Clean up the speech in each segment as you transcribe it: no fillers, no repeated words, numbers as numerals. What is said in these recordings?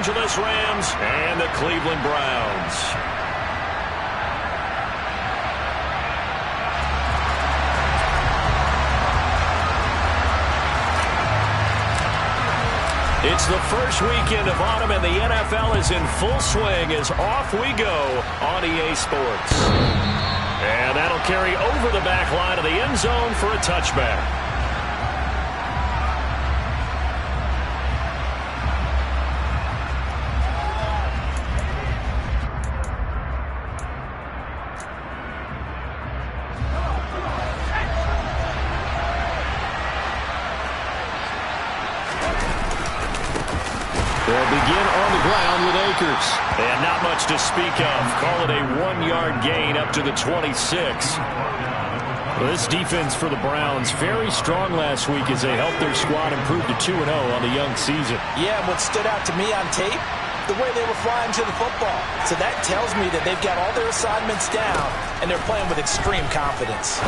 Angeles Rams and the Cleveland Browns. It's the first weekend of autumn, and the NFL is in full swing as off we go on EA Sports. And that'll carry over the back line of the end zone for a touchback. They'll begin on the ground with Akers. And not much to speak of. Call it a 1-yard gain up to the 26. Well, this defense for the Browns, very strong last week as they helped their squad improve to 2-0 on the young season. Yeah, and what stood out to me on tape, the way they were flying to the football. So that tells me that they've got all their assignments down, and they're playing with extreme confidence.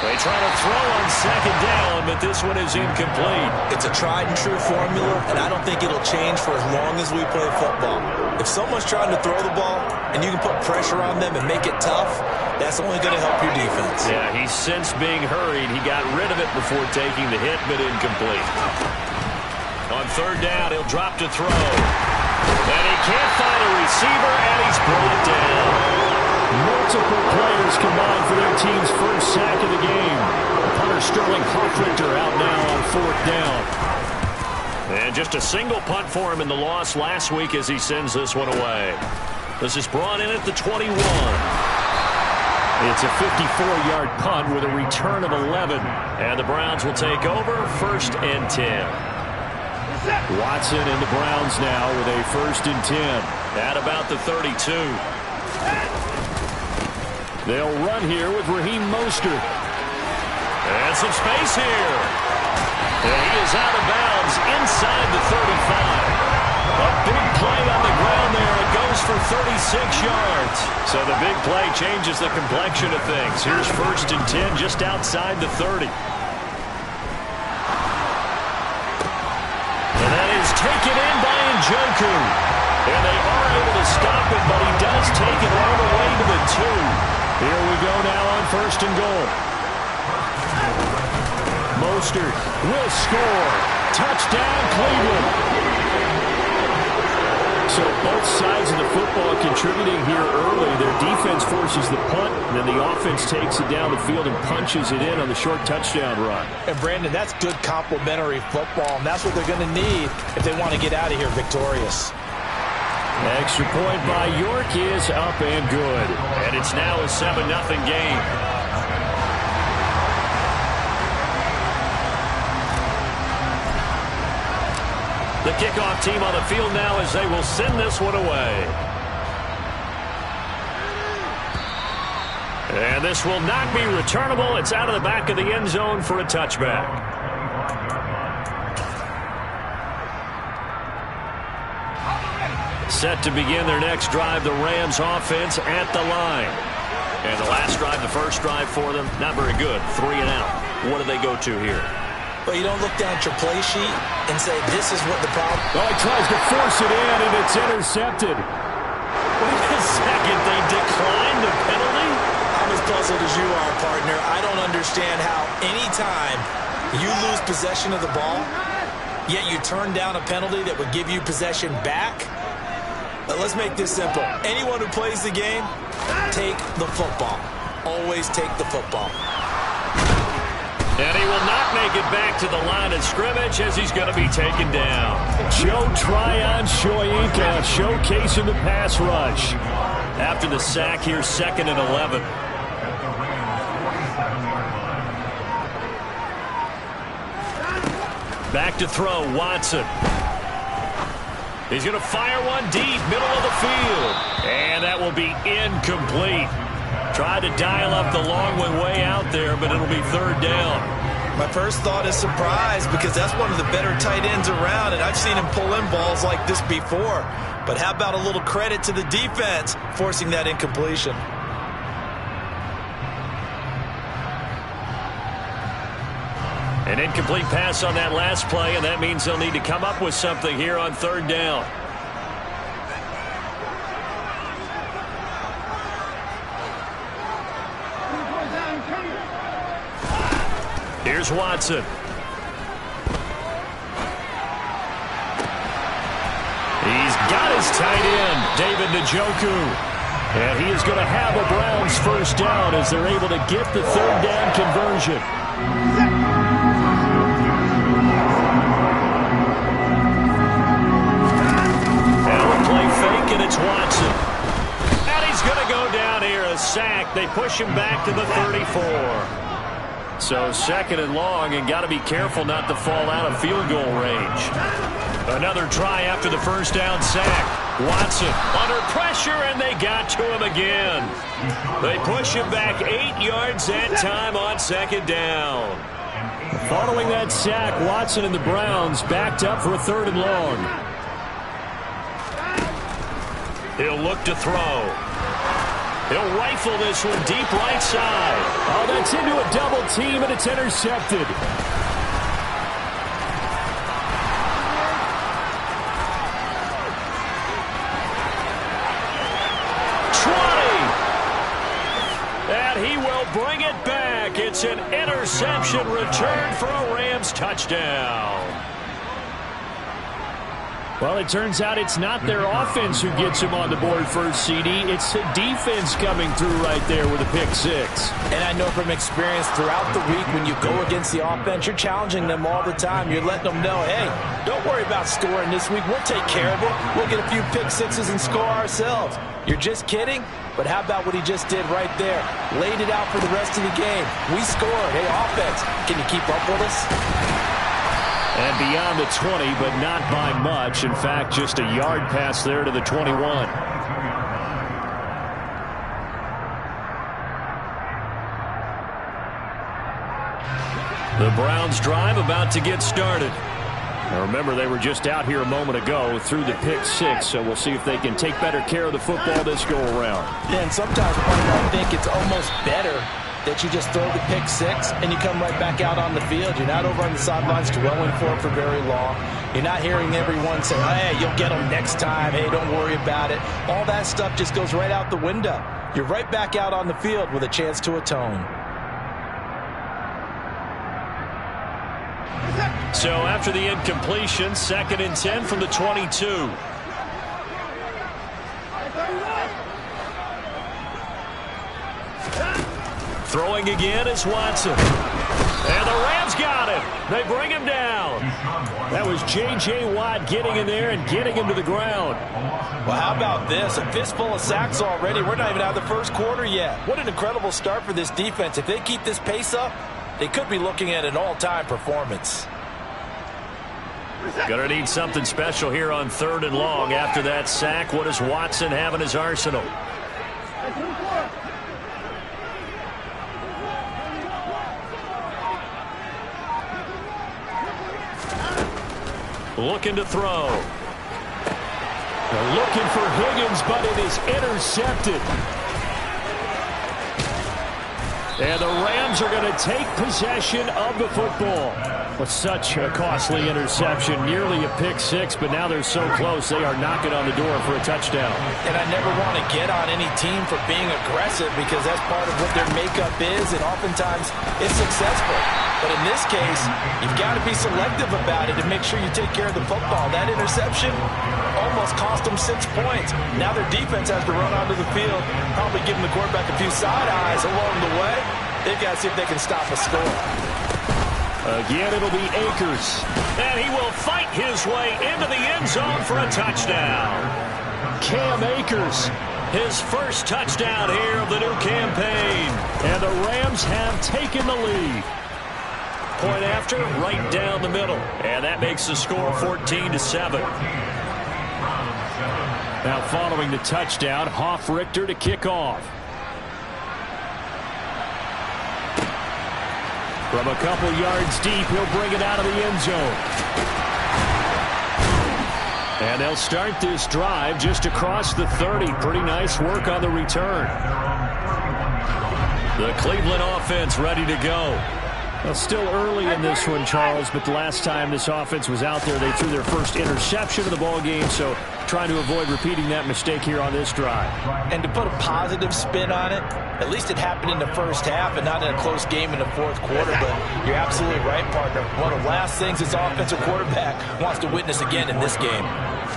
They try to throw on second down, but this one is incomplete. It's a tried-and-true formula, and I don't think it'll change for as long as we play football. If someone's trying to throw the ball, and you can put pressure on them and make it tough, that's only going to help your defense. Yeah, he's since being hurried. He got rid of it before taking the hit, but incomplete. On third down, he'll drop to throw. And he can't find a receiver, and he's brought down. Multiple players combined for their team's first sack of the game. Punter Sterling Hoffrichter out now on fourth down. And just a single punt for him in the loss last week as he sends this one away. This is brought in at the 21. It's a 54-yard punt with a return of 11. And the Browns will take over first and 10. Watson and the Browns now with a first and 10. At about the 32. They'll run here with Raheem Mostert. And some space here. And he is out of bounds inside the 35. A big play on the ground there. It goes for 36 yards. So the big play changes the complexion of things. Here's first and 10 just outside the 30. And that is taken in by Njoku. And they are able to stop it, but he does take it all the way to the 2. Here we go now on first and goal. Mostert will score. Touchdown, Cleveland. So both sides of the football contributing here early. Their defense forces the punt, and then the offense takes it down the field and punches it in on the short touchdown run. And, Brandon, that's good complementary football, and that's what they're going to need if they want to get out of here victorious. Extra point by York is up and good. And it's now a 7-0 game. The kickoff team on the field now as they will send this one away. And this will not be returnable. It's out of the back of the end zone for a touchback. Set to begin their next drive, the Rams offense at the line. And the last drive, the first drive for them, not very good. 3 and out. What do they go to here? Well, you don't look down at your play sheet and say, this is what the problem... Oh, he tries to force it in, and it's intercepted. Wait a second. They declined the penalty? I'm as puzzled as you are, partner. I don't understand how any time you lose possession of the ball, yet you turn down a penalty that would give you possession back. Let's make this simple. Anyone who plays the game, take the football. Always take the football. And he will not make it back to the line of scrimmage as he's going to be taken down. Joe Tryon Shoyinka showcasing the pass rush. After the sack here, 2nd and 11. Back to throw, Watson. He's going to fire one deep, middle of the field. And that will be incomplete. Tried to dial up the long one way out there, but it'll be third down. My first thought is surprise because that's one of the better tight ends around, and I've seen him pull in balls like this before. But how about a little credit to the defense forcing that incompletion? An incomplete pass on that last play, and that means they'll need to come up with something here on third down. Here's Watson. He's got his tight end, David Njoku. And he is going to have a Browns first down as they're able to get the third down conversion. And a play fake, and it's Watson. And he's going to go down here, a sack. They push him back to the 34. So second and long, and got to be careful not to fall out of field goal range. Another try after the first down sack. Watson under pressure, and they got to him again. They push him back 8 yards that time on second down. Following that sack, Watson and the Browns backed up for a third and long. He'll look to throw. He'll rifle this one deep right side. Oh, that's into a double team, and it's intercepted. 20. And he will bring it back. It's an interception return for a Rams touchdown. Well, it turns out it's not their offense who gets him on the board first, CD. It's the defense coming through right there with a pick six. And I know from experience throughout the week, when you go against the offense, you're challenging them all the time. You're letting them know, hey, don't worry about scoring this week. We'll take care of it. We'll get a few pick sixes and score ourselves. You're just kidding? But how about what he just did right there? Laid it out for the rest of the game. We scored. Hey, offense, can you keep up with us? And beyond the 20, but not by much. In fact, just a yard pass there to the 21. The Browns drive about to get started. Now remember, they were just out here a moment ago through the pick six, so we'll see if they can take better care of the football this go around. Yeah, and sometimes I think it's almost better that you just throw the pick six and you come right back out on the field. You're not over on the sidelines dwelling for it for very long. You're not hearing everyone say, hey, you'll get them next time. Hey, don't worry about it. All that stuff just goes right out the window. You're right back out on the field with a chance to atone. So after the incompletion, 2nd and 10 from the 22. Throwing again is Watson. And the Rams got him. They bring him down. That was J.J. Watt getting in there and getting him to the ground. Well, how about this? A fistful of sacks already. We're not even out of the first quarter yet. What an incredible start for this defense. If they keep this pace up, they could be looking at an all-time performance. Gonna need something special here on 3rd and long. After that sack, what does Watson have in his arsenal? Looking to throw. They're looking for Higgins, but it is intercepted. And the Rams are going to take possession of the football. With such a costly interception, nearly a pick six, but now they're so close they are knocking on the door for a touchdown. And I never want to get on any team for being aggressive because that's part of what their makeup is, and oftentimes it's successful. But in this case, you've got to be selective about it and make sure you take care of the football. That interception almost cost them 6 points. Now their defense has to run onto the field, probably giving the quarterback a few side eyes along the way. They've got to see if they can stop a score. Again, it'll be Akers. And he will fight his way into the end zone for a touchdown. Cam Akers. His first touchdown here of the new campaign. And the Rams have taken the lead. Point after, right down the middle. And that makes the score 14-7. Now following the touchdown, Hoff-Richter to kick off. From a couple yards deep, he'll bring it out of the end zone. And they'll start this drive just across the 30. Pretty nice work on the return. The Cleveland offense ready to go. Well, still early in this one, Charles, but the last time this offense was out there, they threw their first interception of the ball game, so trying to avoid repeating that mistake here on this drive. And to put a positive spin on it, at least it happened in the first half and not in a close game in the fourth quarter, but you're absolutely right, partner. One of the last things this offensive quarterback wants to witness again in this game.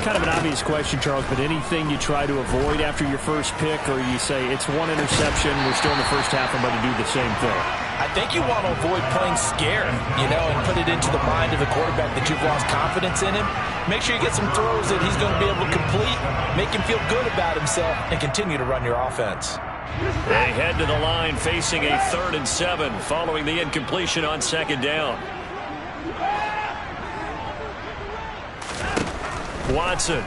Kind of an obvious question, Charles, but anything you try to avoid after your first pick, or you say it's one interception, we're still in the first half, I'm going to do the same thing? I think you want to avoid playing scared, and put it into the mind of the quarterback that you've lost confidence in him. Make sure you get some throws that he's going to be able to complete, make him feel good about himself, and continue to run your offense. They head to the line facing a 3rd and 7 following the incompletion on 2nd down. Watson.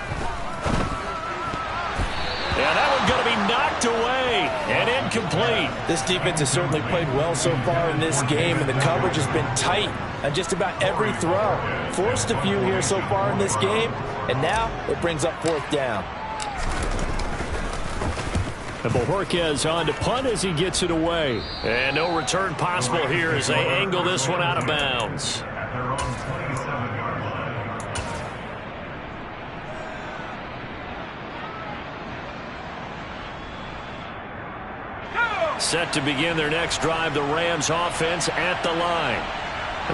And that one's going to be knocked away and incomplete. This defense has certainly played well so far in this game, and the coverage has been tight on just about every throw. Forced a few here so far in this game, and now it brings up 4th down. And Bojorquez on to punt as he gets it away. And no return possible here as they angle this one out of bounds. Set to begin their next drive, the Rams offense at the line.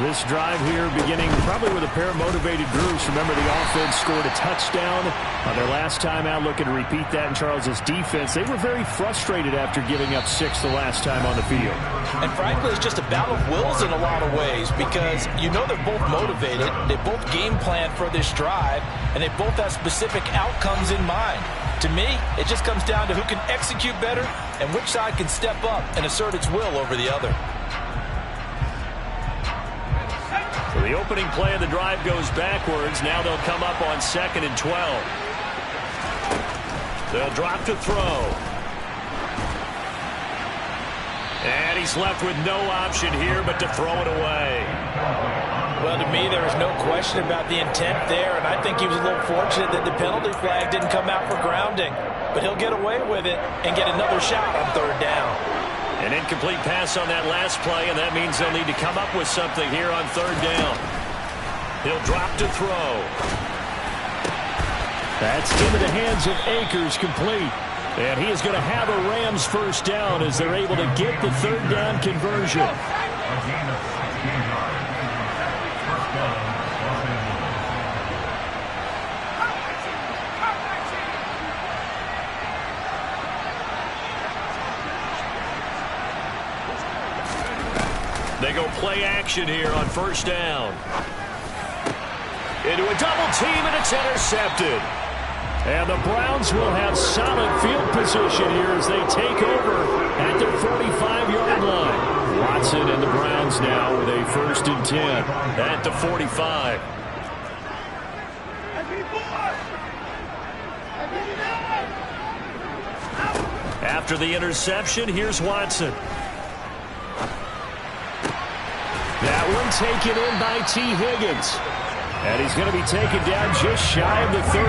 This drive here beginning probably with a pair of motivated groups. Remember, the offense scored a touchdown on their last time out. Looking to repeat that in Charles's defense. They were very frustrated after giving up 6 the last time on the field. And frankly, it's just a battle of wills in a lot of ways, because they're both motivated. They both game plan for this drive, and they both have specific outcomes in mind. To me, it just comes down to who can execute better and which side can step up and assert its will over the other. So the opening play of the drive goes backwards. Now they'll come up on 2nd and 12. They'll drop to throw. And he's left with no option here but to throw it away. Well, to me, there is no question about the intent there, and I think he was a little fortunate that the penalty flag didn't come out for grounding. But he'll get away with it and get another shot on 3rd down. An incomplete pass on that last play, and that means they'll need to come up with something here on 3rd down. He'll drop to throw. That's into the hands of Akers, complete. And he is going to have a Rams 1st down as they're able to get the 3rd down conversion. They go play action here on 1st down. Into a double team, and it's intercepted. And the Browns will have solid field position here as they take over at their 45-yard line. Watson and the Browns now with a 1st and 10 at the 45. After the interception, here's Watson. That one taken in by T. Higgins. And he's going to be taken down just shy of the 35.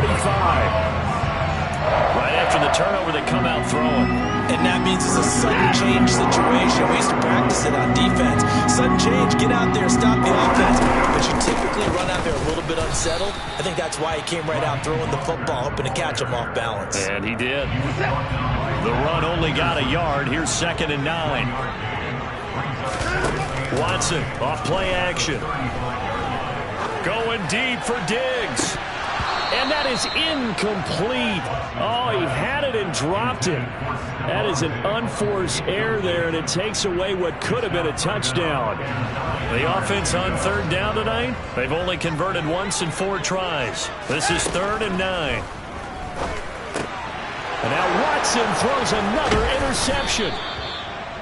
Right after the turnover, they come out throwing. And that means it's a sudden change situation. We used to practice it on defense. Sudden change, get out there, stop the offense. But you typically run out there a little bit unsettled. I think that's why he came right out throwing the football, hoping to catch him off balance. And he did. The run only got a yard. Here's 2nd and 9. Watson off play action. Going deep for Diggs. And that is incomplete. Oh, he had it and dropped it. That is an unforced error there, and it takes away what could have been a touchdown. The offense on 3rd down tonight, they've only converted once in 4 tries. This is 3rd and 9. And now Watson throws another interception.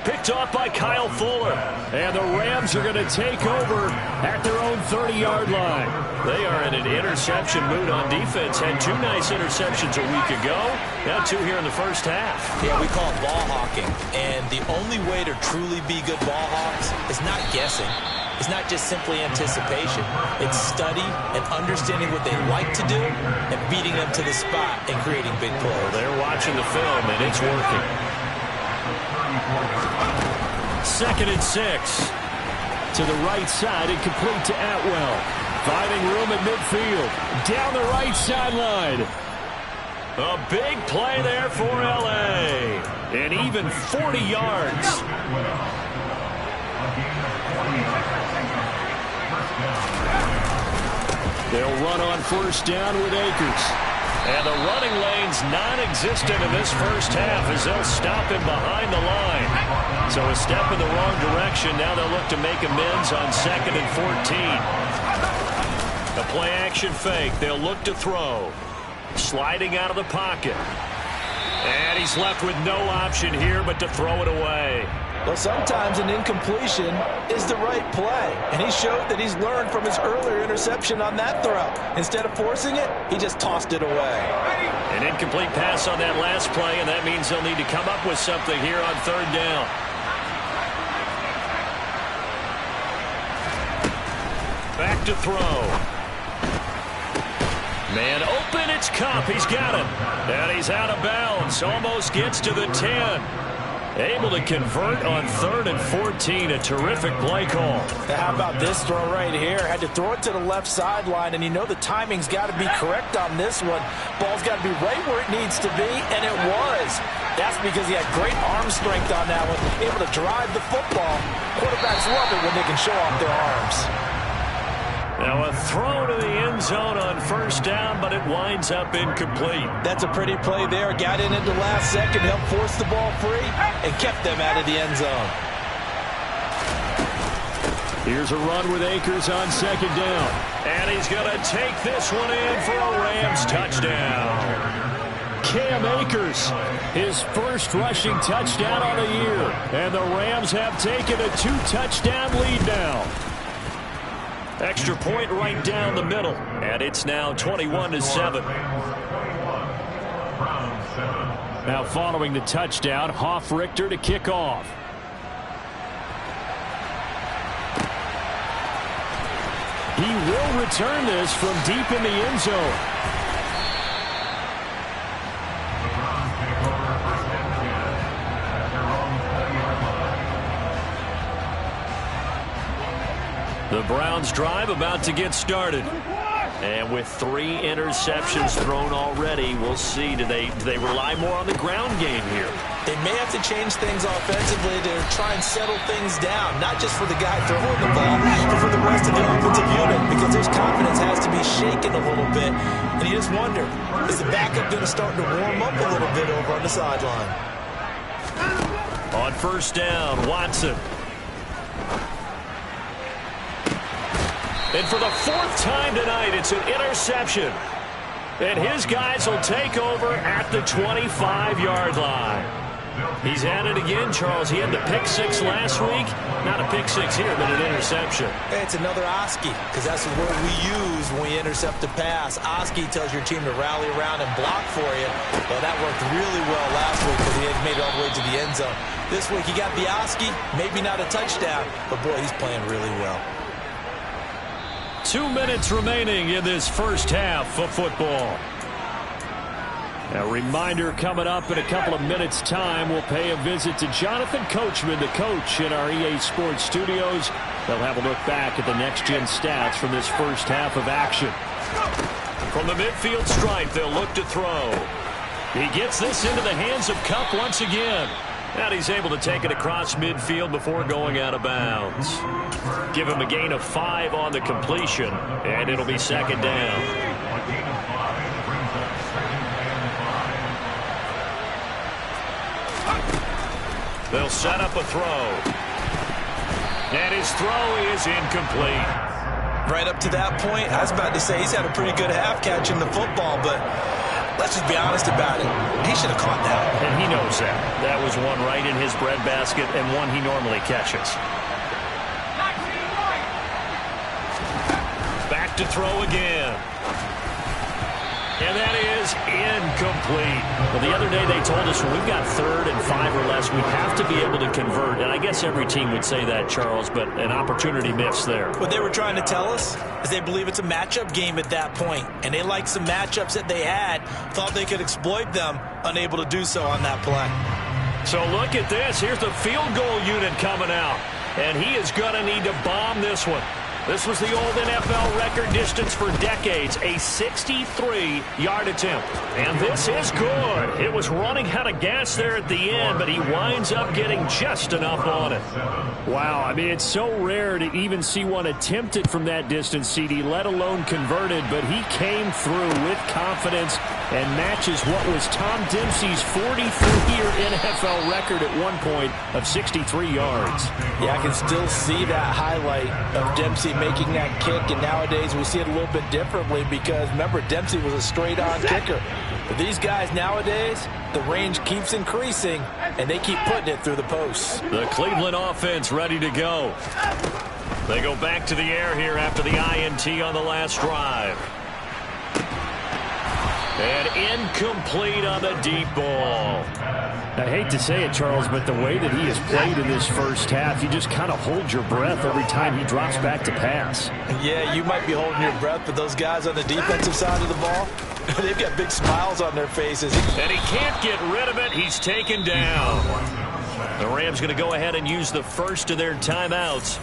Picked off by Kyle Fuller. And the Rams are going to take over at their own 30-yard line. They are in an interception mood on defense. Had 2 nice interceptions a week ago. Now 2 here in the first half. Yeah, we call it ball hawking. And the only way to truly be good ball hawks is not guessing. It's not just simply anticipation. It's study and understanding what they like to do and beating them to the spot and creating big plays. Well, they're watching the film, and it's working. 2nd and 6. to the right side and complete to Atwell. Finding room at midfield. Down the right sideline. A big play there for L.A. And even 40 yards. They'll run on first down with Akers. And the running lane's non-existent in this first half as they'll stop him behind the line. So a step in the wrong direction. Now they'll look to make amends on 2nd and 14. The play-action fake. They'll look to throw. Sliding out of the pocket. And he's left with no option here but to throw it away. Well, sometimes an incompletion is the right play. And he showed that he's learned from his earlier interception on that throw. Instead of forcing it, he just tossed it away. An incomplete pass on that last play, and that means they'll need to come up with something here on 3rd down. Back to throw. Man open, it's Kupp. He's got it. And he's out of bounds. Almost gets to the 10. Able to convert on 3rd and 14. A terrific play call. Now, how about this throw right here? Had to throw it to the left sideline, and you know the timing's got to be correct on this one. Ball's got to be right where it needs to be, and it was. That's because he had great arm strength on that one, able to drive the football. Quarterbacks love it when they can show off their arms. Now a throw to the end zone on first down, but it winds up incomplete. That's a pretty play there. Got in at the last second, helped force the ball free, and kept them out of the end zone. Here's a run with Akers on 2nd down. And he's going to take this one in for a Rams touchdown. Cam Akers, his first rushing touchdown on the year. And the Rams have taken a 2-touchdown lead now. Extra point right down the middle. And it's now 21-7. Now following the touchdown, Richter to kick off. He will return this from deep in the end zone. The Browns drive about to get started. And with 3 interceptions thrown already, we'll see. Do they rely more on the ground game here? They may have to change things offensively to try and settle things down, not just for the guy throwing the ball, but for the rest of the offensive unit, because his confidence has to be shaken a little bit. And you just wonder, is the backup going to start to warm up a little bit over on the sideline? On first down, Watson. And for the 4th time tonight, it's an interception. And his guys will take over at the 25-yard line. He's at it again, Charles. He had the pick 6 last week. Not a pick 6 here, but an interception. Hey, it's another Oski, because that's the word we use when we intercept a pass. Oski tells your team to rally around and block for you. Well, that worked really well last week because he had made it all the way to the end zone. This week, he got the Oski, maybe not a touchdown, but, boy, he's playing really well. 2 minutes remaining in this first half of football. A reminder coming up in a couple of minutes' time. We'll pay a visit to Jonathan Coachman, the coach in our EA Sports studios. They'll have a look back at the next-gen stats from this first half of action. From the midfield stripe, they'll look to throw. He gets this into the hands of Kupp once again. And he's able to take it across midfield before going out of bounds. Give him a gain of 5 on the completion, and it'll be 2nd down. They'll set up a throw. And his throw is incomplete. Right up to that point, I was about to say he's had a pretty good half catching the football, but let's just be honest about it. He should have caught that. And he knows that. That was one right in his breadbasket and one he normally catches. Back to throw again. And that is incomplete. Well, the other day they told us when we've got 3rd and 5 or less, we have to be able to convert. And I guess every team would say that, Charles, but an opportunity missed there. What they were trying to tell us is they believe it's a matchup game at that point. And they liked some matchups that they had, thought they could exploit them, unable to do so on that play. So look at this. Here's the field goal unit coming out. And he is going to need to bomb this one. This was the old NFL record distance for decades, a 63-yard attempt. And this is good. It was running out of gas there at the end, but he winds up getting just enough on it. Wow, I mean, it's so rare to even see one attempted from that distance, CD, let alone converted, but he came through with confidence and matches what was Tom Dempsey's 43-year NFL record at one point of 63 yards. Yeah, I can still see that highlight of Dempsey making that kick, and nowadays we see it a little bit differently because, remember, Dempsey was a straight-on kicker. But these guys nowadays, the range keeps increasing, and they keep putting it through the posts. The Cleveland offense ready to go. They go back to the air here after the INT on the last drive. And incomplete on the deep ball. I hate to say it, Charles, but the way that he has played in this first half, you just kind of hold your breath every time he drops back to pass. Yeah, you might be holding your breath, but those guys on the defensive side of the ball, they've got big smiles on their faces. And he can't get rid of it. He's taken down. The Rams going to go ahead and use the first of their timeouts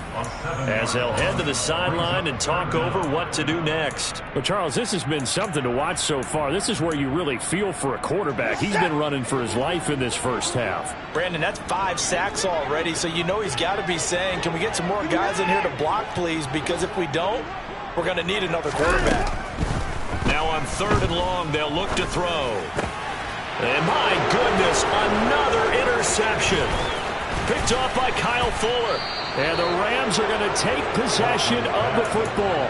as they'll head to the sideline and talk over what to do next. But, Charles, this has been something to watch so far. This is where you really feel for a quarterback. He's been running for his life in this first half. Brandon, that's 5 sacks already, so you know he's got to be saying, can we get some more guys in here to block, please? Because if we don't, we're going to need another quarterback. Now on 3rd and long, they'll look to throw. And my goodness, another interception. Picked off by Kyle Fuller. And the Rams are going to take possession of the football.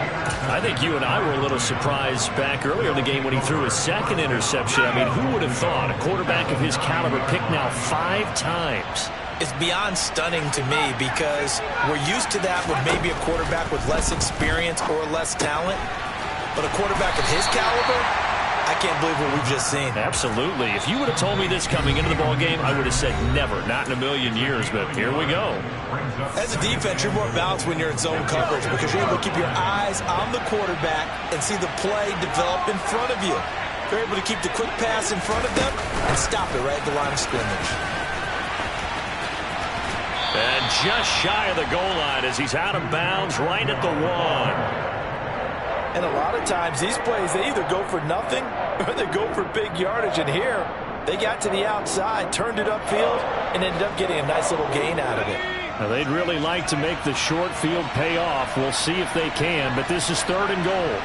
I think you and I were a little surprised back earlier in the game when he threw his 2nd interception. I mean, who would have thought a quarterback of his caliber picked now 5 times? It's beyond stunning to me because we're used to that with maybe a quarterback with less experience or less talent. But a quarterback of his caliber, I can't believe what we've just seen. Absolutely. If you would have told me this coming into the ball game, I would have said never, not in a million years, but here we go. As a defense, you're more balanced when you're in zone coverage because you're able to keep your eyes on the quarterback and see the play develop in front of you. You're able to keep the quick pass in front of them and stop it right at the line of scrimmage. And just shy of the goal line as he's out of bounds right at the 1. And a lot of times these plays, they either go for nothing or they go for big yardage. And here, they got to the outside, turned it upfield, and ended up getting a nice little gain out of it. Now, they'd really like to make the short field pay off. We'll see if they can, but this is 3rd and goal.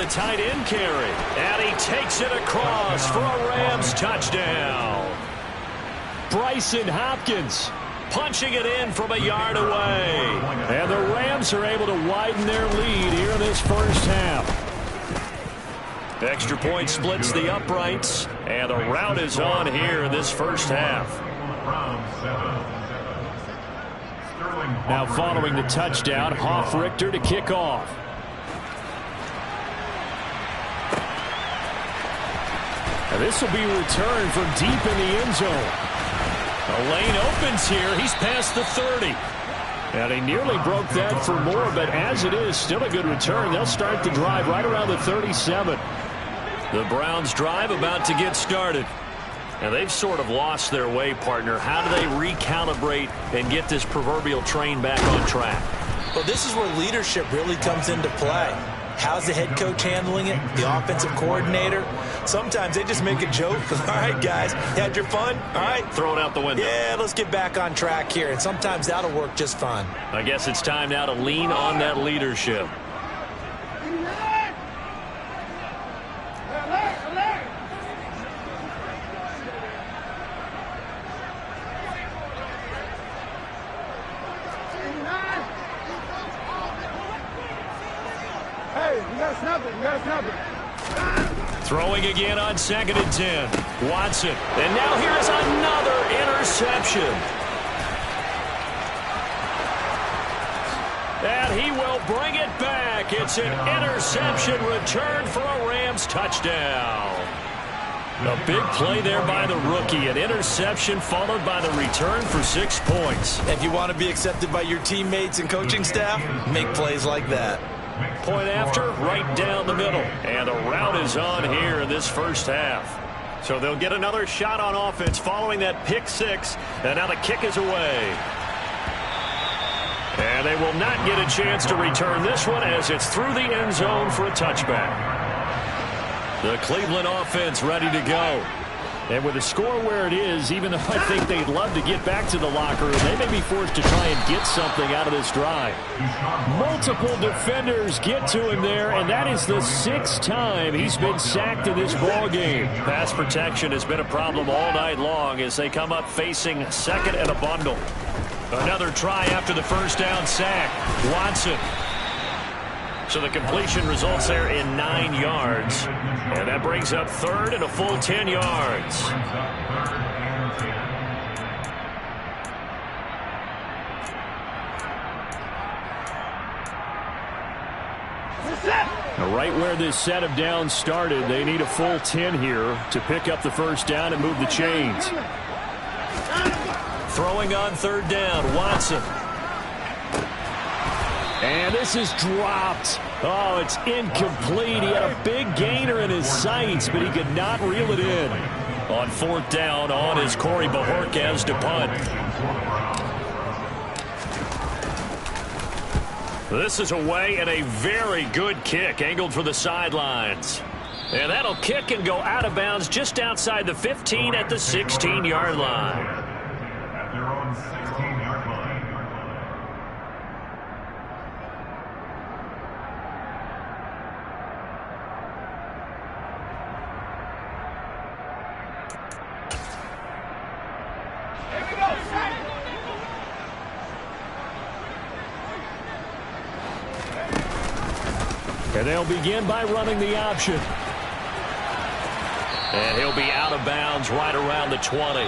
Tight end carry, and he takes it across for a Rams touchdown. Bryson Hopkins punching it in from a yard away. And the Rams are able to widen their lead here in this first half. Extra point splits the uprights, and the route is on here in this first half. Now following the touchdown, Hoff-Richter to kick off. Now this will be returned from deep in the end zone. The lane opens here. He's past the 30. And he nearly broke that for more, but as it is, still a good return. They'll start the drive right around the 37. The Browns drive about to get started. And they've sort of lost their way, partner. How do they recalibrate and get this proverbial train back on track? Well, this is where leadership really comes into play. How's the head coach handling it? The offensive coordinator? Sometimes they just make a joke. All right, guys, had your fun? All right. Throw it out the window. Yeah, let's get back on track here. And sometimes that'll work just fine. I guess it's time now to lean on that leadership. Throwing again on 2nd and 10. Watson. And now here is another interception. And he will bring it back. It's an interception return for a Rams touchdown. A big play there by the rookie. An interception followed by the return for 6 points. If you want to be accepted by your teammates and coaching staff, make plays like that. Point after, right down the middle. And the route is on here in this first half. So they'll get another shot on offense following that pick six. And now the kick is away. And they will not get a chance to return this one as it's through the end zone for a touchback. The Cleveland offense ready to go. And with the score where it is, even though I think they'd love to get back to the locker room, they may be forced to try and get something out of this drive. Multiple defenders get to him there, and that is the 6th time he's been sacked in this ball game. Pass protection has been a problem all night long as they come up facing second and a bundle. Another try after the first down sack. Watson. So the completion results there in 9 yards. And that brings up third and a full 10 yards. Now, right where this set of downs started, they need a full 10 here to pick up the first down and move the chains. Throwing on third down, Watson. And this is dropped. Oh, it's incomplete. He had a big gainer in his sights, but he could not reel it in. On fourth down, on is Corey Bajorquez to punt. This is away and a very good kick angled for the sidelines. And that'll kick and go out of bounds just outside the 15 at the 16-yard line. And they'll begin by running the option. And he'll be out of bounds right around the 20.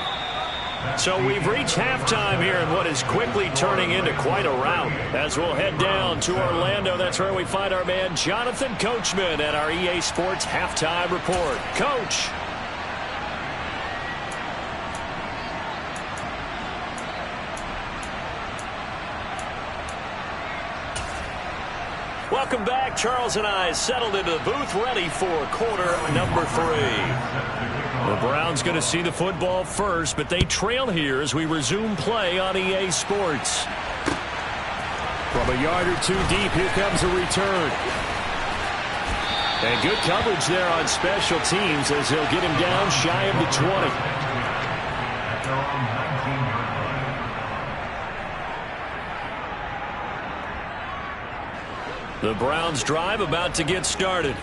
So we've reached halftime here in what is quickly turning into quite a rout. As we'll head down to Orlando, that's where we find our man Jonathan Coachman at our EA Sports Halftime Report. Coach. Welcome back. Charles and I settled into the booth ready for quarter number 3. The Browns going to see the football first, but they trail here as we resume play on EA Sports. From a yard or two deep, here comes a return. And good coverage there on special teams as he'll get him down shy of the 20. The Browns drive about to get started.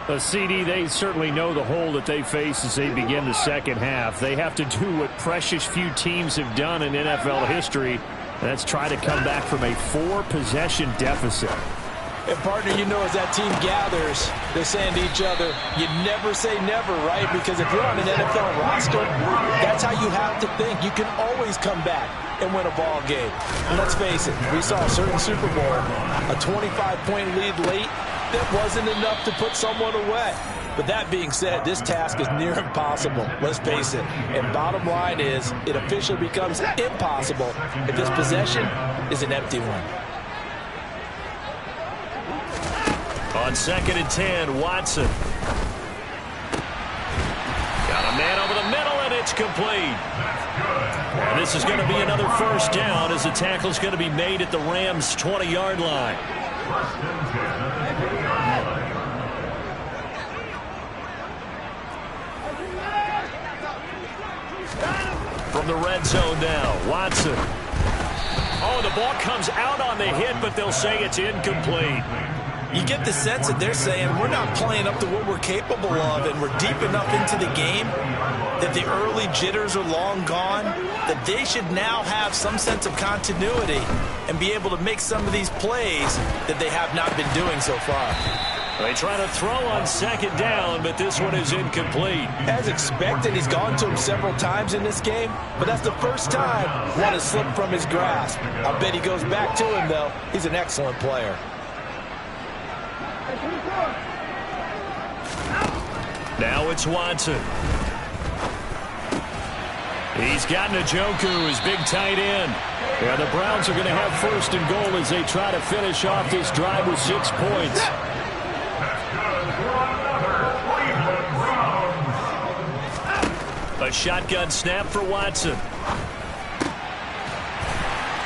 A CD, they certainly know the hole that they face as they begin the second half. They have to do what precious few teams have done in NFL history, and that's try to come back from a 4-possession deficit. And, partner, you know as that team gathers, they're saying to each other, you never say never, right? Because if you're on an NFL roster, that's how you have to think. You can always come back and win a ball game. And let's face it, we saw a certain Super Bowl, a 25-point lead late, that wasn't enough to put someone away. But that being said, this task is near impossible. Let's face it. And bottom line is, it officially becomes impossible if this possession is an empty one. On second and 10, Watson. Got a man over the middle, and it's complete. And this is going to be another first down as the tackle is going to be made at the Rams' 20-yard line. From the red zone now, Watson. Oh, the ball comes out on the hit, but they'll say it's incomplete. You get the sense that they're saying we're not playing up to what we're capable of, and we're deep enough into the game that the early jitters are long gone, that they should now have some sense of continuity and be able to make some of these plays that they have not been doing so far. They try to throw on second down, but this one is incomplete. As expected, he's gone to him several times in this game, but that's the first time one has slipped from his grasp. I bet he goes back to him, though. He's an excellent player. Now it's Watson. He's got Njoku, his big tight end. Yeah, the Browns are going to have first and goal as they try to finish off this drive with 6 points. A shotgun snap for Watson.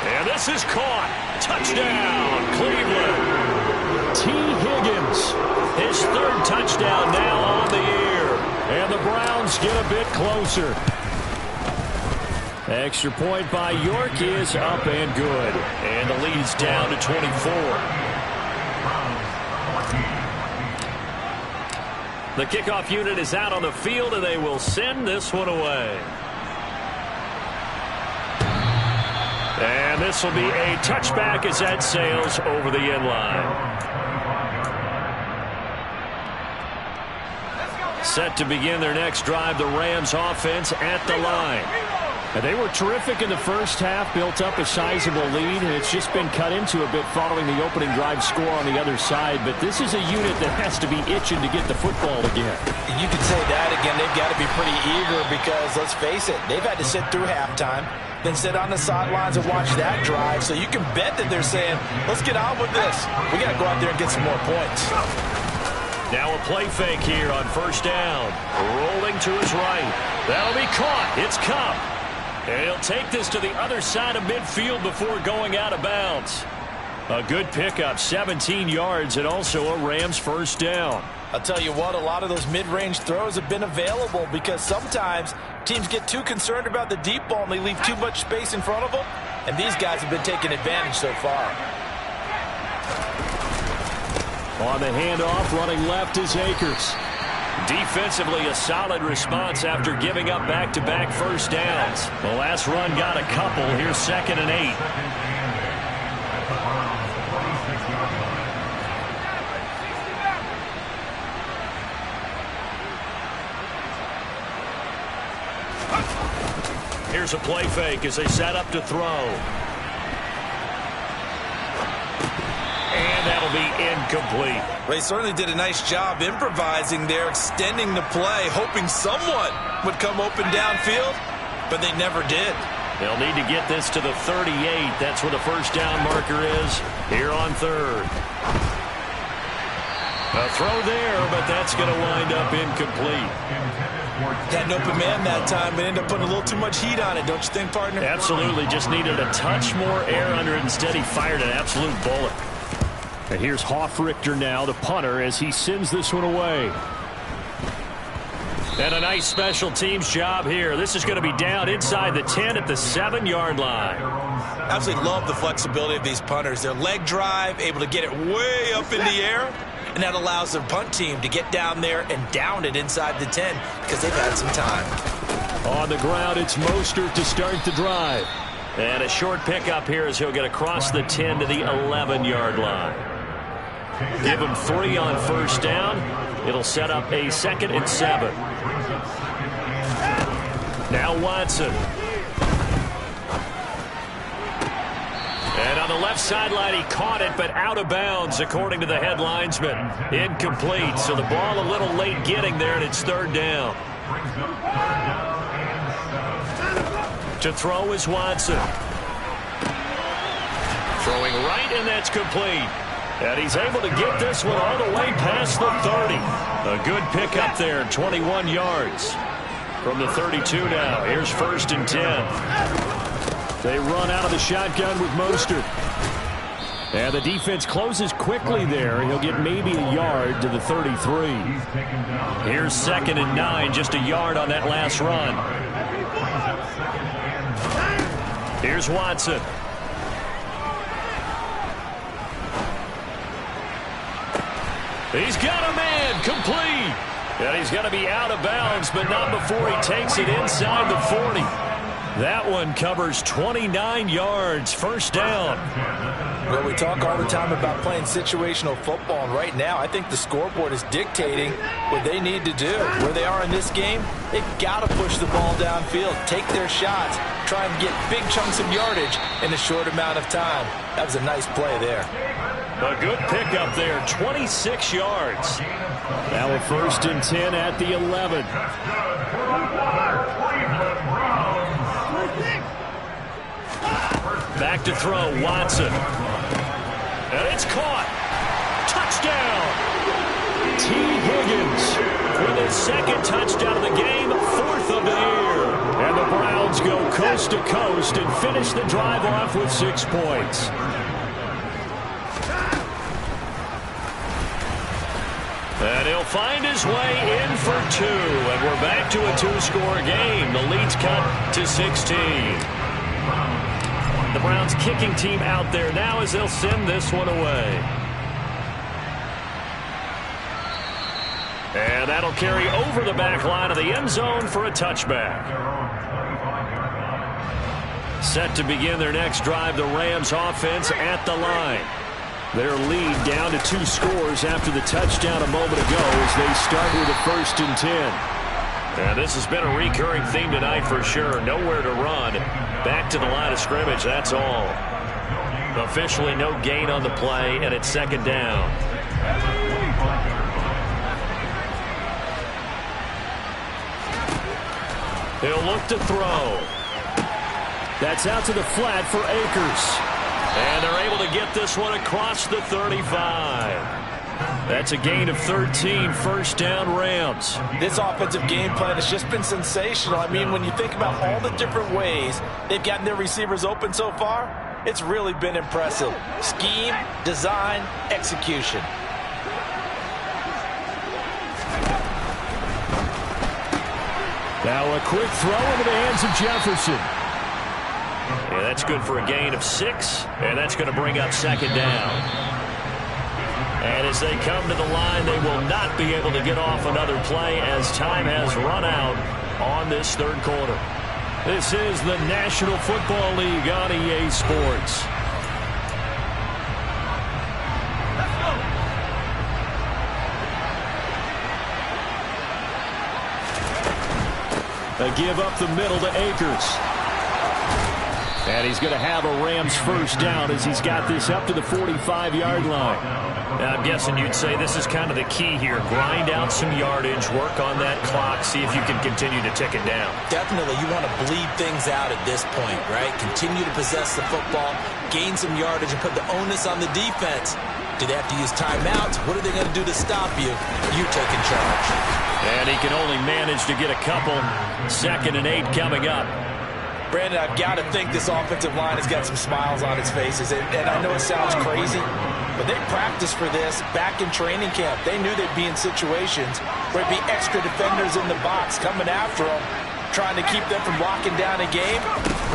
And this is caught. Touchdown, Cleveland. T. Higgins, his 3rd touchdown now on the year. And the Browns get a bit closer. Extra point by York is up and good. And the lead's down to 24. The kickoff unit is out on the field, and they will send this one away. And this will be a touchback as that sails over the end line. Set to begin their next drive, the Rams offense at the line. And they were terrific in the first half, built up a sizable lead, and it's just been cut into a bit following the opening drive score on the other side. But this is a unit that has to be itching to get the football again. You can say that again. They've got to be pretty eager because, let's face it, they've had to sit through halftime, then sit on the sidelines and watch that drive. So you can bet that they're saying, let's get on with this. We got to go out there and get some more points. Now a play fake here on first down. Rolling to his right. That'll be caught. It's Kupp. And he'll take this to the other side of midfield before going out of bounds. A good pickup, 17 yards, and also a Rams first down. I'll tell you what, a lot of those mid-range throws have been available because sometimes teams get too concerned about the deep ball and they leave too much space in front of them. And these guys have been taking advantage so far. On the handoff, running left is Akers. Defensively, a solid response after giving up back-to-back first downs. The last run got a couple. Here's 2nd and 8. Here's a play fake as they set up to throw. And that'll be incomplete. They certainly did a nice job improvising there, extending the play, hoping someone would come open downfield, but they never did. They'll need to get this to the 38. That's where the first down marker is here on 3rd. A throw there, but that's going to wind up incomplete. Had an open man that time, but ended up putting a little too much heat on it, don't you think, partner? Absolutely. Just needed a touch more air under it. Instead, he fired an absolute bullet. And here's Hofrichter now, the punter, as he sends this one away. And a nice special teams job here. This is going to be down inside the 10 at the 7-yard line. Absolutely love the flexibility of these punters. Their leg drive, able to get it way up in the air, and that allows their punt team to get down there and down it inside the 10 because they've had some time. On the ground, it's Mostert to start the drive. And a short pickup here as he'll get across the 10 to the 11-yard line. Give him 3 on first down. It'll set up a 2nd and 7. Now Watson. And on the left sideline, he caught it, but out of bounds, according to the head linesman. Incomplete, so the ball a little late getting there, and it's 3rd down. To throw is Watson. Throwing right, and that's complete. And he's able to get this one all the way past the 30. A good pickup there, 21 yards. From the 32 now, here's 1st and 10. They run out of the shotgun with Mostert. And the defense closes quickly there. He'll get maybe a yard to the 33. Here's 2nd and 9, just a yard on that last run. Here's Watson. He's got a man, complete. And he's going to be out of bounds, but not before he takes it inside the 40. That one covers 29 yards, first down. Well, we talk all the time about playing situational football, and right now I think the scoreboard is dictating what they need to do. Where they are in this game, they've got to push the ball downfield, take their shots, try and get big chunks of yardage in a short amount of time. That was a nice play there. A good pickup there, 26 yards. Now a 1st and 10 at the 11. Back to throw, Watson. And it's caught. Touchdown. T. Higgins with his second touchdown of the game, 4th of the year. And the Browns go coast to coast and finish the drive off with 6 points. And he'll find his way in for 2. And we're back to a 2-score game. The lead's cut to 16. The Browns kicking team out there now as they'll send this one away. And that'll carry over the back line of the end zone for a touchback. Set to begin their next drive, the Rams offense at the line. Their lead down to 2 scores after the touchdown a moment ago as they start with a 1st and 10. And this has been a recurring theme tonight for sure. Nowhere to run. Back to the line of scrimmage, that's all. Officially no gain on the play, and it's 2nd down. He'll look to throw. That's out to the flat for Akers. And they're able to get this one across the 35. That's a gain of 13, 1st down Rams. This offensive game plan has just been sensational. I mean, when you think about all the different ways they've gotten their receivers open so far, it's really been impressive. Scheme, design, execution. Now a quick throw into the hands of Jefferson. Yeah, that's good for a gain of 6, and that's going to bring up 2nd down. And as they come to the line, they will not be able to get off another play as time has run out on this 3rd quarter. This is the National Football League on EA Sports. They give up the middle to Akers. And he's going to have a Rams 1st down as he's got this up to the 45-yard line. Now, I'm guessing you'd say this is kind of the key here. Grind out some yardage, work on that clock, see if you can continue to tick it down. Definitely, you want to bleed things out at this point, right? Continue to possess the football, gain some yardage, and put the onus on the defense. Do they have to use timeouts? What are they going to do to stop you? You taking charge. And he can only manage to get a couple. 2nd and 8 coming up. Brandon, I've got to think this offensive line has got some smiles on its faces. And I know it sounds crazy, but they practiced for this back in training camp. They knew they'd be in situations where there'd be extra defenders in the box coming after them, trying to keep them from locking down a game.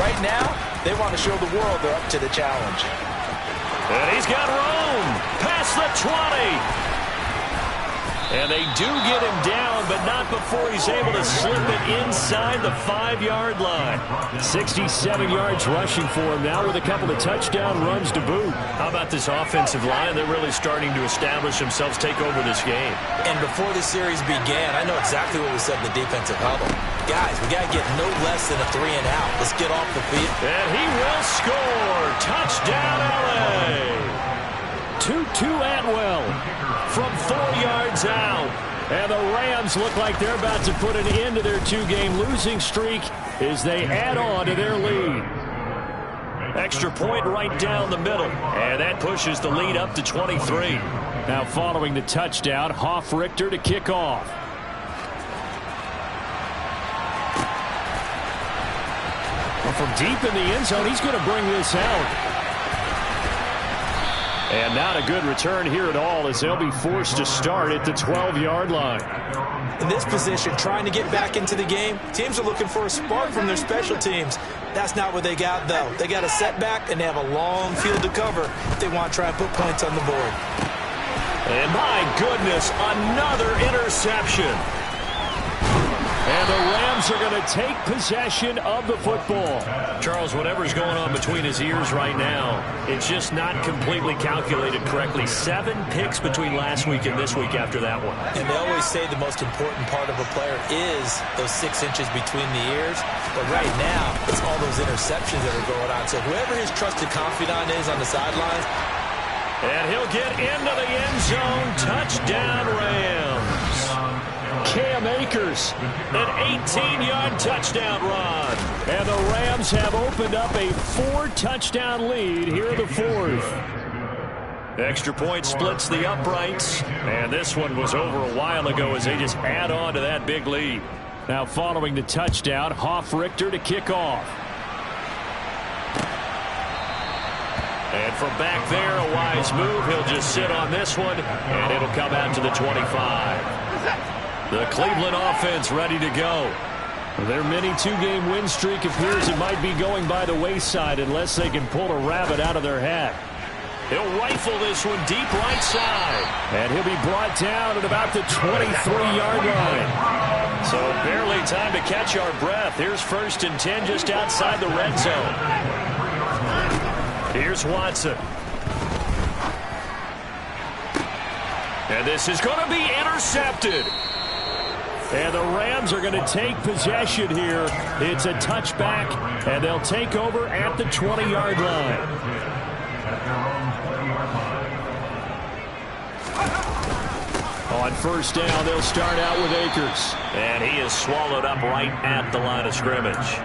Right now, they want to show the world they're up to the challenge. And he's got room past the 20. And they do get him down, but not before he's able to slip it inside the 5-yard line. 67 yards rushing for him now with a couple of touchdown runs to boot. How about this offensive line? They're really starting to establish themselves, take over this game. And before the series began, I know exactly what we said in the defensive huddle. Guys, we got to get no less than a 3 and out. Let's get off the field. And he will score. Touchdown, L.A. Tutu Atwell from 4 yards out. And the Rams look like they're about to put an end to their 2-game losing streak as they add on to their lead. Extra point right down the middle. And that pushes the lead up to 23. Now following the touchdown, Hoff-Richter to kick off. Well, from deep in the end zone, he's going to bring this out. And not a good return here at all as they'll be forced to start at the 12-yard line. In this position, trying to get back into the game, teams are looking for a spark from their special teams. That's not what they got, though. They got a setback, and they have a long field to cover if they want to try and put points on the board. And my goodness, another interception. And the Rams are going to take possession of the football. Charles, whatever's going on between his ears right now, it's just not completely calculated correctly. 7 picks between last week and this week after that one. And they always say the most important part of a player is those 6 inches between the ears. But right now, it's all those interceptions that are going on. So whoever his trusted confidant is on the sidelines. And he'll get into the end zone. Touchdown, Rams. Cam Akers yards. An 18-yard touchdown run. And the Rams have opened up a 4-touchdown lead here in the fourth. Extra point splits the uprights. And this one was over a while ago as they just add on to that big lead. Now following the touchdown, Richter to kick off. And from back there, a wise move. He'll just sit on this one, and it'll come out to the 25. The Cleveland offense ready to go. Their mini two-game win streak appears it might be going by the wayside unless they can pull a rabbit out of their hat. He'll rifle this one deep right side. And he'll be brought down at about the 23-yard line. So barely time to catch our breath. Here's 1st and 10 just outside the red zone. Here's Watson. And this is going to be intercepted. And the Rams are going to take possession here. It's a touchback, and they'll take over at the 20-yard line. On 1st down, they'll start out with Akers. And he is swallowed up right at the line of scrimmage.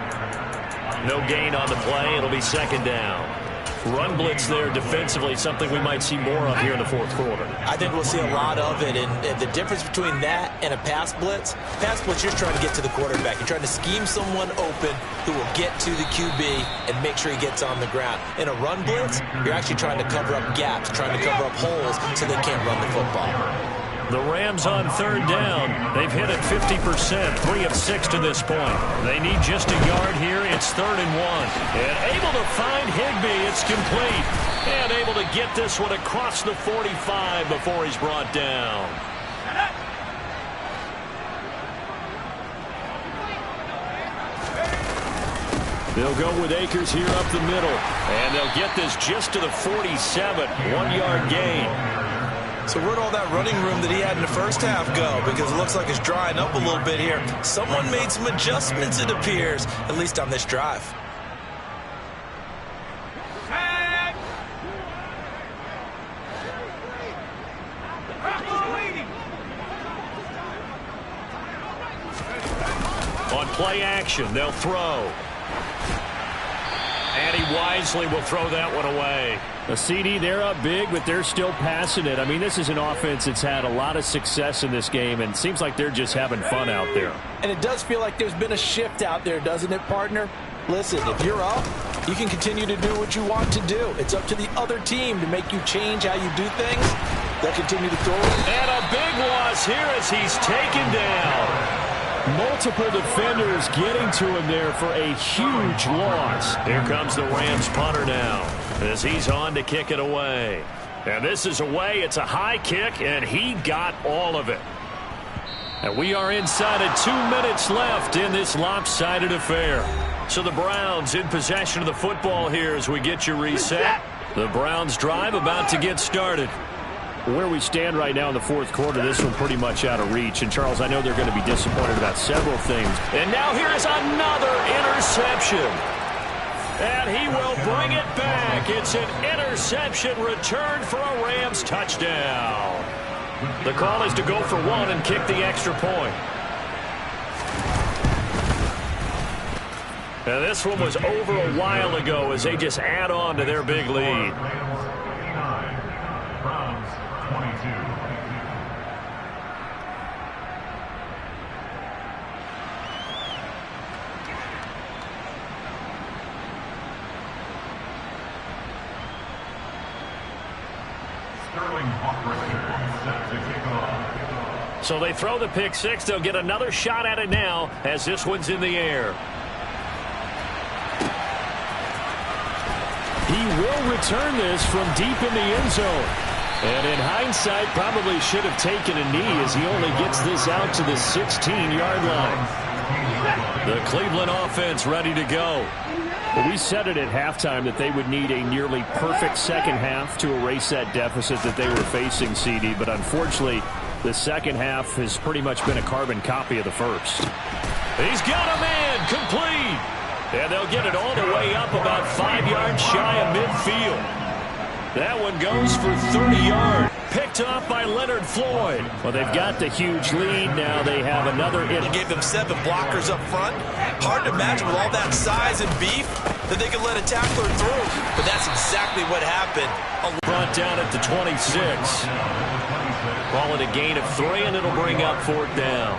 No gain on the play. It'll be 2nd down. Run blitz there defensively, something we might see more of here in the fourth quarter. I think we'll see a lot of it, and the difference between that and a pass blitz, you're just trying to get to the quarterback. You're trying to scheme someone open who will get to the QB and make sure he gets on the ground. In a run blitz, you're actually trying to cover up gaps, trying to cover up holes so they can't run the football. The Rams on 3rd down. They've hit it 50%, 3 of 6 to this point. They need just a yard here. It's 3rd and 1. And able to find Higbee. It's complete. And able to get this one across the 45 before he's brought down. They'll go with Akers here up the middle. And they'll get this just to the 47. 1-yard gain. So where'd all that running room that he had in the first half go? Because it looks like it's drying up a little bit here. Someone made some adjustments, it appears, at least on this drive. On play action, they'll throw. And he wisely will throw that one away. A CD, they're up big, but they're still passing it. I mean, this is an offense that's had a lot of success in this game, and it seems like they're just having fun out there. And it does feel like there's been a shift out there, doesn't it, partner? Listen, if you're up, you can continue to do what you want to do. It's up to the other team to make you change how you do things. They'll continue to throw it. And a big loss here as he's taken down. Multiple defenders getting to him there for a huge loss. Here comes the Rams punter now as he's on to kick it away. And this is away. It's a high kick, and he got all of it. And we are inside of 2 minutes left in this lopsided affair. So the Browns in possession of the football here as we get you reset. The Browns drive about to get started. Where we stand right now in the fourth quarter, this one pretty much out of reach. And, Charles, I know they're going to be disappointed about several things. And now here is another interception. And he will bring it back. It's an interception return for a Rams touchdown. The call is to go for one and kick the extra point. And this one was over a while ago as they just add on to their big lead. So they throw the pick six. They'll get another shot at it now as this one's in the air. He will return this from deep in the end zone. And in hindsight, probably should have taken a knee as he only gets this out to the 16-yard line. The Cleveland offense ready to go. Well, we said it at halftime that they would need a nearly perfect second half to erase that deficit that they were facing, CD. But unfortunately, the second half has pretty much been a carbon copy of the first. He's got a man complete. And they'll get it all the way up about 5 yards shy of midfield. That one goes for 30 yards. Picked up by Leonard Floyd. Well, they've got the huge lead. Now they have another. They gave them 7 blockers up front. Hard to imagine with all that size and beef that they could let a tackler through. But that's exactly what happened. Brought down at the 26. Call it a gain of 3, and it'll bring up 4th down.